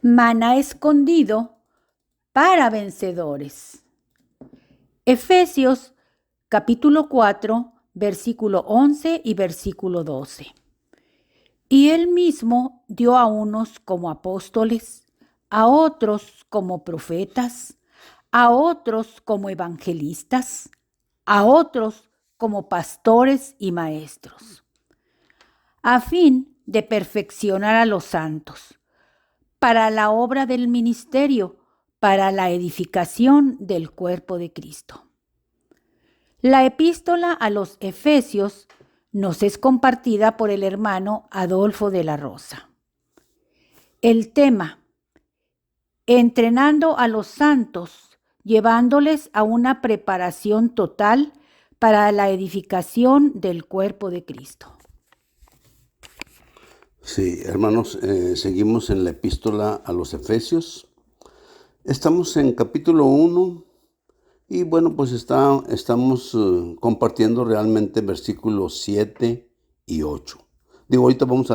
Maná escondido para vencedores. Efesios capítulo 4, versículo 11 y versículo 12. Y él mismo dio a unos como apóstoles, a otros como profetas, a otros como evangelistas, a otros como pastores y maestros, a fin de perfeccionar a los santos, para la obra del ministerio, para la edificación del cuerpo de Cristo. La epístola a los Efesios nos es compartida por el hermano Adolfo de la Rosa. El tema: entrenando a los santos, llevándoles a una preparación total para la edificación del cuerpo de Cristo. Sí, hermanos, seguimos en la epístola a los Efesios. Estamos en capítulo 1 y bueno, pues estamos compartiendo realmente versículos 7 y 8. Ahorita vamos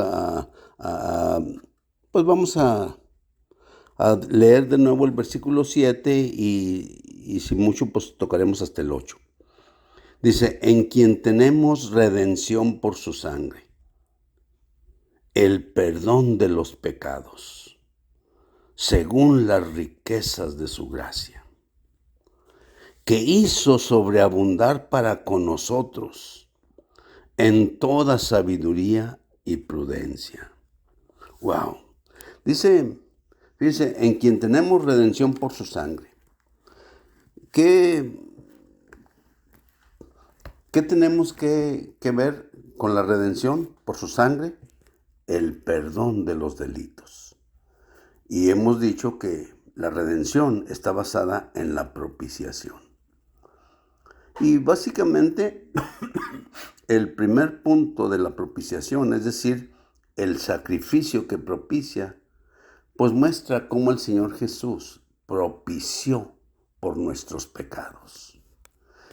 a leer de nuevo el versículo 7 y si mucho, pues tocaremos hasta el 8. Dice, en quien tenemos redención por su sangre, el perdón de los pecados, según las riquezas de su gracia, que hizo sobreabundar para con nosotros en toda sabiduría y prudencia. Wow. Fíjese, en quien tenemos redención por su sangre. ¿Qué tenemos que ver con la redención por su sangre? El perdón de los delitos. Y hemos dicho que la redención está basada en la propiciación. Y básicamente el primer punto de la propiciación, es decir, el sacrificio que propicia, pues muestra cómo el Señor Jesús propició por nuestros pecados.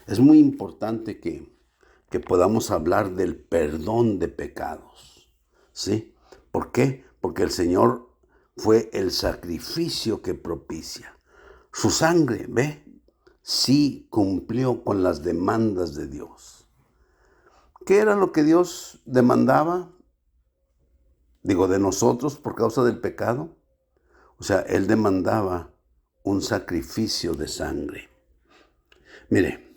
Es muy importante que podamos hablar del perdón de pecados, ¿sí? ¿Por qué? Porque el Señor fue el sacrificio que propicia. Su sangre, ¿ve? Sí cumplió con las demandas de Dios. ¿Qué era lo que Dios demandaba? De nosotros por causa del pecado. O sea, Él demandaba un sacrificio de sangre. Mire,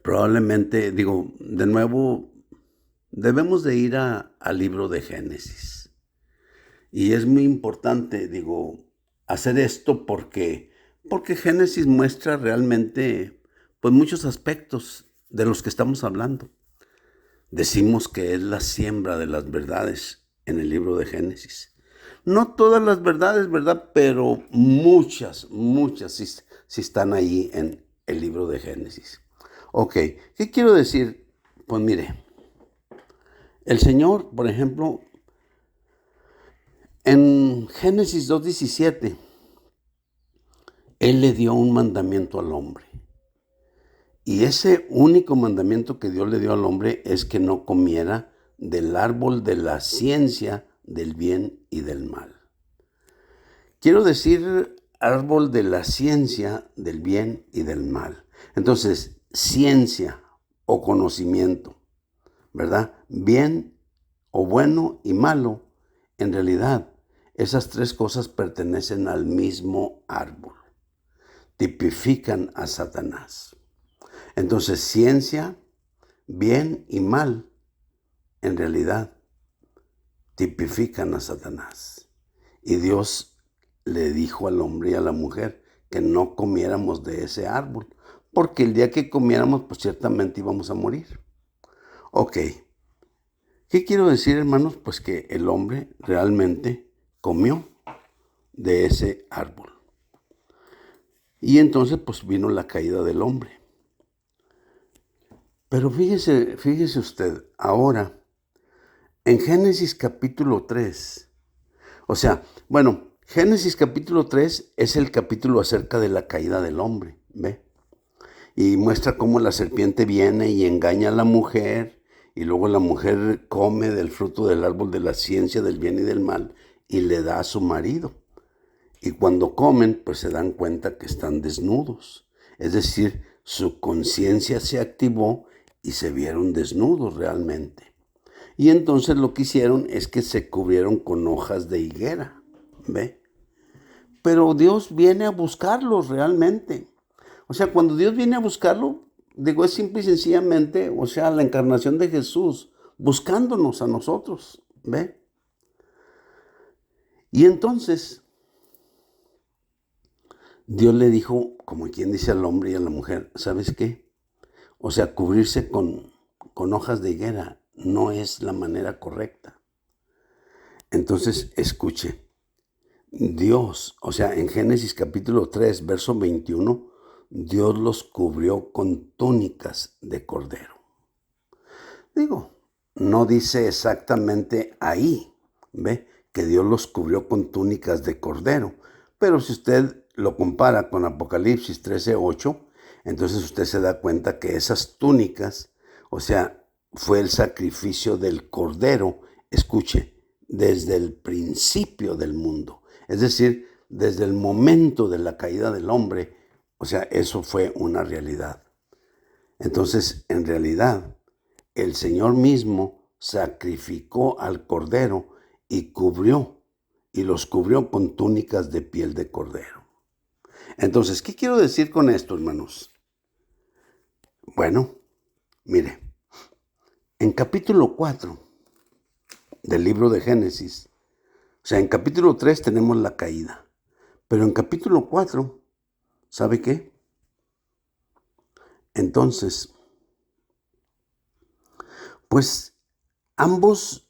probablemente, de nuevo, debemos de ir al libro de Génesis. Y es muy importante, hacer esto porque Génesis muestra realmente, pues, muchos aspectos de los que estamos hablando. Decimos que es la siembra de las verdades en el libro de Génesis. No todas las verdades, ¿verdad? Pero muchas sí están ahí en el libro de Génesis. Ok, ¿qué quiero decir? Pues mire, el Señor, por ejemplo, en Génesis 2:17, Él le dio un mandamiento al hombre. Y ese único mandamiento que Dios le dio al hombre es que no comiera del árbol de la ciencia del bien y del mal. Quiero decir árbol de la ciencia del bien y del mal. Entonces, ciencia o conocimiento, ¿verdad? Bien o bueno y malo, en realidad, esas tres cosas pertenecen al mismo árbol. Tipifican a Satanás. Entonces, ciencia, bien y mal, en realidad, tipifican a Satanás. Y Dios le dijo al hombre y a la mujer que no comiéramos de ese árbol, porque el día que comiéramos, pues ciertamente íbamos a morir. Ok, ¿qué quiero decir, hermanos? Pues que el hombre realmente comió de ese árbol. Y entonces, pues vino la caída del hombre. Pero fíjese usted, ahora, en Génesis capítulo 3, Génesis capítulo 3 es el capítulo acerca de la caída del hombre, ¿ve? Y muestra cómo la serpiente viene y engaña a la mujer, y luego la mujer come del fruto del árbol de la ciencia del bien y del mal, y le da a su marido. Y cuando comen, pues se dan cuenta que están desnudos. Es decir, su conciencia se activó y se vieron desnudos realmente. Y entonces lo que hicieron es que se cubrieron con hojas de higuera. ¿Ve? Pero Dios viene a buscarlos realmente. O sea, cuando Dios viene a buscarlo, digo, es simple y sencillamente, o sea, la encarnación de Jesús, buscándonos a nosotros. ¿Ve? Y entonces Dios le dijo, como quien dice al hombre y a la mujer, ¿sabes qué? O sea, cubrirse con hojas de higuera no es la manera correcta. Entonces, escuche, Dios, o sea, en Génesis capítulo 3, verso 21, Dios los cubrió con túnicas de cordero. Digo, no dice exactamente ahí, ¿ve? Que Dios los cubrió con túnicas de cordero. Pero si usted lo compara con Apocalipsis 13:8, entonces usted se da cuenta que esas túnicas, o sea, fue el sacrificio del cordero, escuche, desde el principio del mundo. Es decir, desde el momento de la caída del hombre, o sea, eso fue una realidad. Entonces, en realidad, el Señor mismo sacrificó al cordero y los cubrió con túnicas de piel de cordero. Entonces, ¿qué quiero decir con esto, hermanos? Bueno, mire, en capítulo 4 del libro de Génesis, o sea, en capítulo 3 tenemos la caída, pero en capítulo 4, ¿sabe qué? Entonces, pues ambos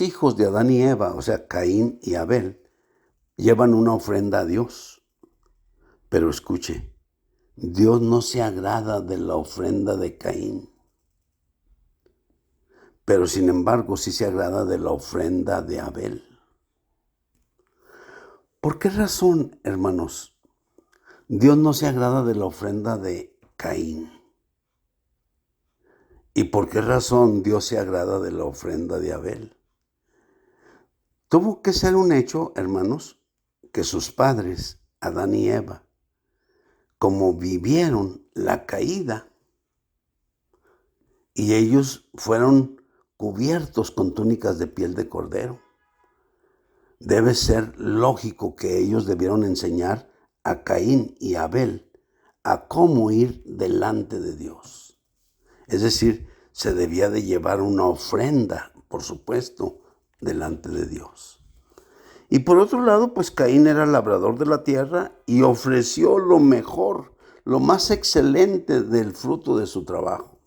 hijos de Adán y Eva, o sea, Caín y Abel, llevan una ofrenda a Dios. Pero escuche, Dios no se agrada de la ofrenda de Caín, pero sin embargo sí se agrada de la ofrenda de Abel. ¿Por qué razón, hermanos, Dios no se agrada de la ofrenda de Caín? ¿Y por qué razón Dios se agrada de la ofrenda de Abel? Tuvo que ser un hecho, hermanos, que sus padres, Adán y Eva, como vivieron la caída y ellos fueron cubiertos con túnicas de piel de cordero, debe ser lógico que ellos debieron enseñar a Caín y a Abel a cómo ir delante de Dios. Es decir, se debía de llevar una ofrenda, por supuesto, delante de Dios. Y por otro lado, pues Caín era labrador de la tierra y ofreció lo mejor, lo más excelente del fruto de su trabajo.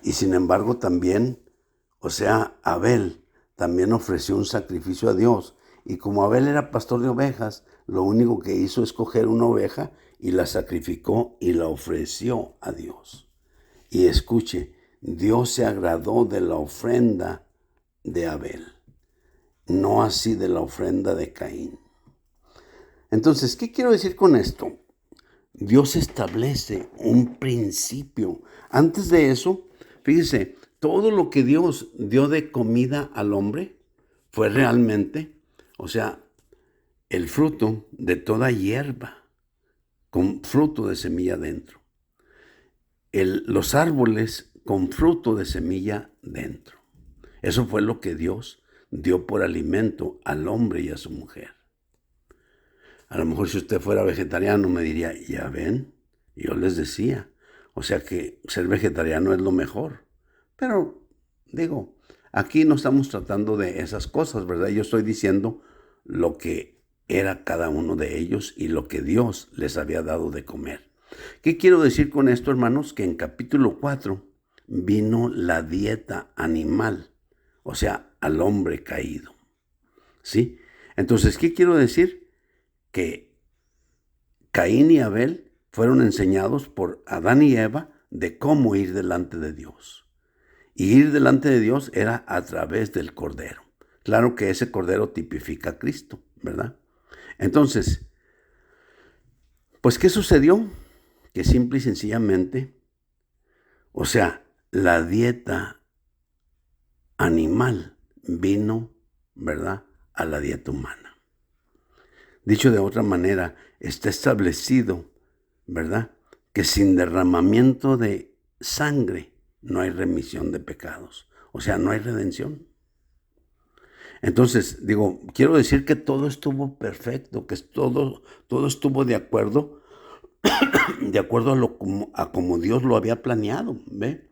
Y sin embargo también, o sea, Abel también ofreció un sacrificio a Dios. Y como Abel era pastor de ovejas, lo único que hizo es coger una oveja y la sacrificó y la ofreció a Dios. Y escuche, Dios se agradó de la ofrenda de Abel, no así de la ofrenda de Caín. Entonces, ¿qué quiero decir con esto? Dios establece un principio. Antes de eso, fíjese, todo lo que Dios dio de comida al hombre fue realmente, o sea, el fruto de toda hierba, con fruto de semilla dentro. Los árboles con fruto de semilla dentro. Eso fue lo que Dios dio por alimento al hombre y a su mujer. A lo mejor si usted fuera vegetariano me diría, ya ven, yo les decía, o sea que ser vegetariano es lo mejor. Pero digo, aquí no estamos tratando de esas cosas, ¿verdad? Yo estoy diciendo lo que era cada uno de ellos y lo que Dios les había dado de comer. ¿Qué quiero decir con esto, hermanos? Que en capítulo 4 vino la dieta animal, o sea, al hombre caído. ¿Sí? Entonces, ¿qué quiero decir? Que Caín y Abel fueron enseñados por Adán y Eva de cómo ir delante de Dios. Y ir delante de Dios era a través del Cordero. Claro que ese Cordero tipifica a Cristo, ¿verdad? Entonces, pues, ¿qué sucedió? Que simple y sencillamente, o sea, la dieta animal vino ¿verdad?, a la dieta humana. Dicho de otra manera, está establecido, ¿verdad?, que sin derramamiento de sangre no hay remisión de pecados. O sea, no hay redención. Entonces, quiero decir que todo estuvo perfecto, que todo estuvo de acuerdo a como Dios lo había planeado, ¿ve?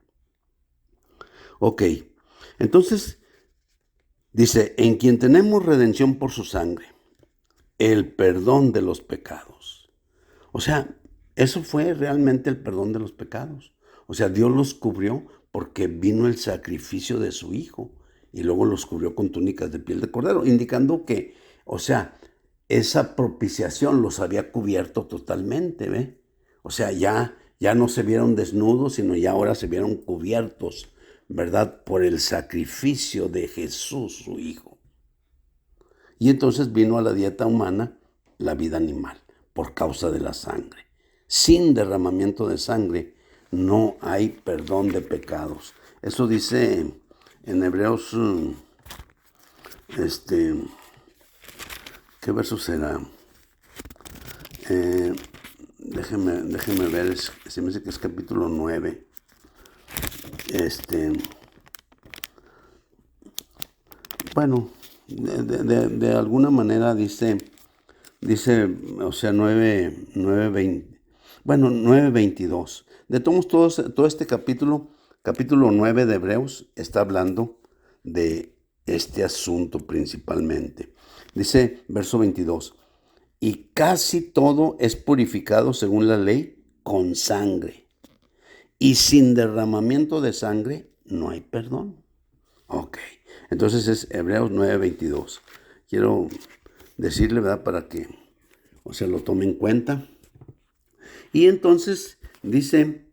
Ok, entonces dice, en quien tenemos redención por su sangre, el perdón de los pecados. O sea, eso fue realmente el perdón de los pecados. O sea, Dios los cubrió porque vino el sacrificio de su Hijo y luego los cubrió con túnicas de piel de cordero, indicando que, o sea, esa propiciación los había cubierto totalmente, ¿ve? O sea, ya no se vieron desnudos, sino ya ahora se vieron cubiertos, ¿verdad?, por el sacrificio de Jesús, su Hijo. Y entonces vino a la dieta humana la vida animal, por causa de la sangre. Sin derramamiento de sangre no hay perdón de pecados. Eso dice en Hebreos, ¿qué verso será? Déjeme ver, se me dice que es capítulo 9. Bueno, de alguna manera dice, o sea, 9:22. De todo este capítulo 9 de Hebreos, está hablando de este asunto principalmente. Dice, verso 22, y casi todo es purificado según la ley con sangre, y sin derramamiento de sangre no hay perdón. Ok, entonces es Hebreos 9:22. Quiero decirle, ¿verdad?, para que, o sea, lo tome en cuenta. Y entonces dice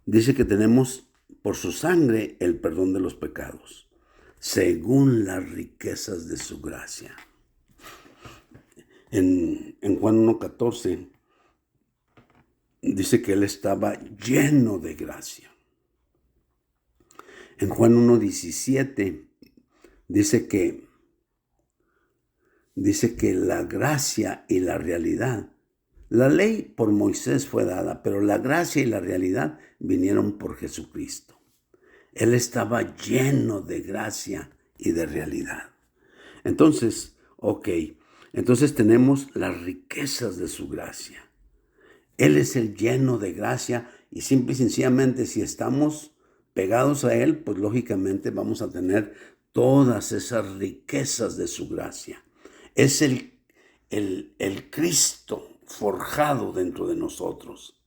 que tenemos por su sangre el perdón de los pecados, según las riquezas de su gracia. En Juan 1:14 dice que él estaba lleno de gracia. En Juan 1:17 dice que la gracia y la realidad, la ley por Moisés fue dada, pero la gracia y la realidad vinieron por Jesucristo. Él estaba lleno de gracia y de realidad. Entonces, entonces tenemos las riquezas de su gracia. Él es el lleno de gracia y simple y sencillamente si estamos pegados a Él, pues lógicamente vamos a tener todas esas riquezas de su gracia. Es el Cristo forjado dentro de nosotros,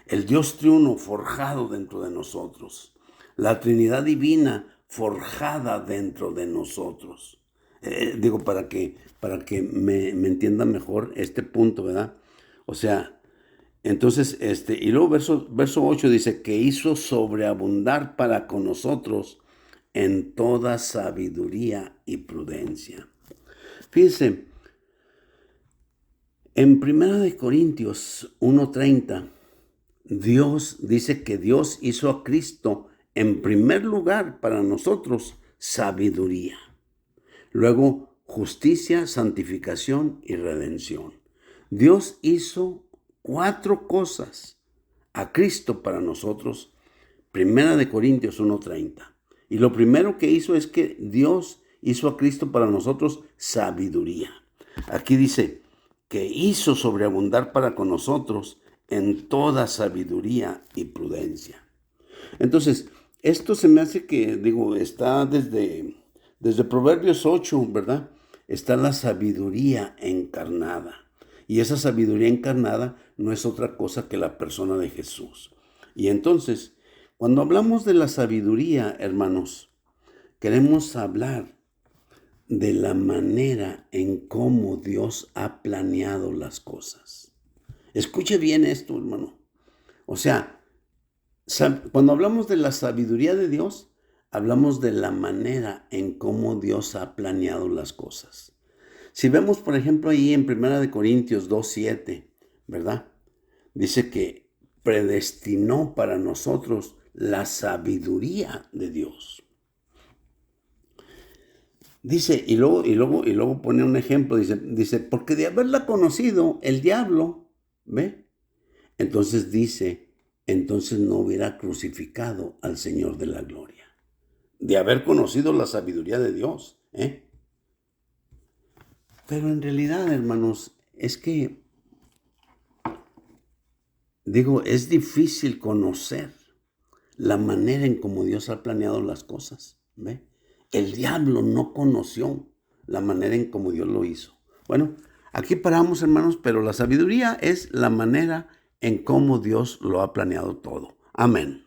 el Dios triuno forjado dentro de nosotros, la Trinidad divina forjada dentro de nosotros. Para que me entienda mejor este punto, ¿verdad? O sea, entonces, y luego verso 8 dice que hizo sobreabundar para con nosotros en toda sabiduría y prudencia. Fíjense, en 1 Corintios 1:30, Dios dice que Dios hizo a Cristo en primer lugar para nosotros sabiduría. Luego, justicia, santificación y redención. Dios hizo 4 cosas a Cristo para nosotros. 1 Corintios 1:30. Y lo primero que hizo es que Dios hizo a Cristo para nosotros sabiduría. Aquí dice que hizo sobreabundar para con nosotros en toda sabiduría y prudencia. Entonces, esto se me hace que, está desde Proverbios 8, ¿verdad? Está la sabiduría encarnada. Y esa sabiduría encarnada no es otra cosa que la persona de Jesús. Y entonces, cuando hablamos de la sabiduría, hermanos, queremos hablar de la manera en cómo Dios ha planeado las cosas. Escuche bien esto, hermano. O sea, cuando hablamos de la sabiduría de Dios, hablamos de la manera en cómo Dios ha planeado las cosas. Si vemos, por ejemplo, ahí en 1 Corintios 2:7, ¿verdad? Dice que predestinó para nosotros la sabiduría de Dios. Dice, y luego pone un ejemplo, dice, porque de haberla conocido el diablo, ¿ve? Entonces dice, entonces no hubiera crucificado al Señor de la gloria. De haber conocido la sabiduría de Dios, ¿eh? Pero en realidad, hermanos, es que, es difícil conocer la manera en cómo Dios ha planeado las cosas, ¿ve? El diablo no conoció la manera en cómo Dios lo hizo. Bueno, aquí paramos, hermanos, pero la sabiduría es la manera en cómo Dios lo ha planeado todo. Amén.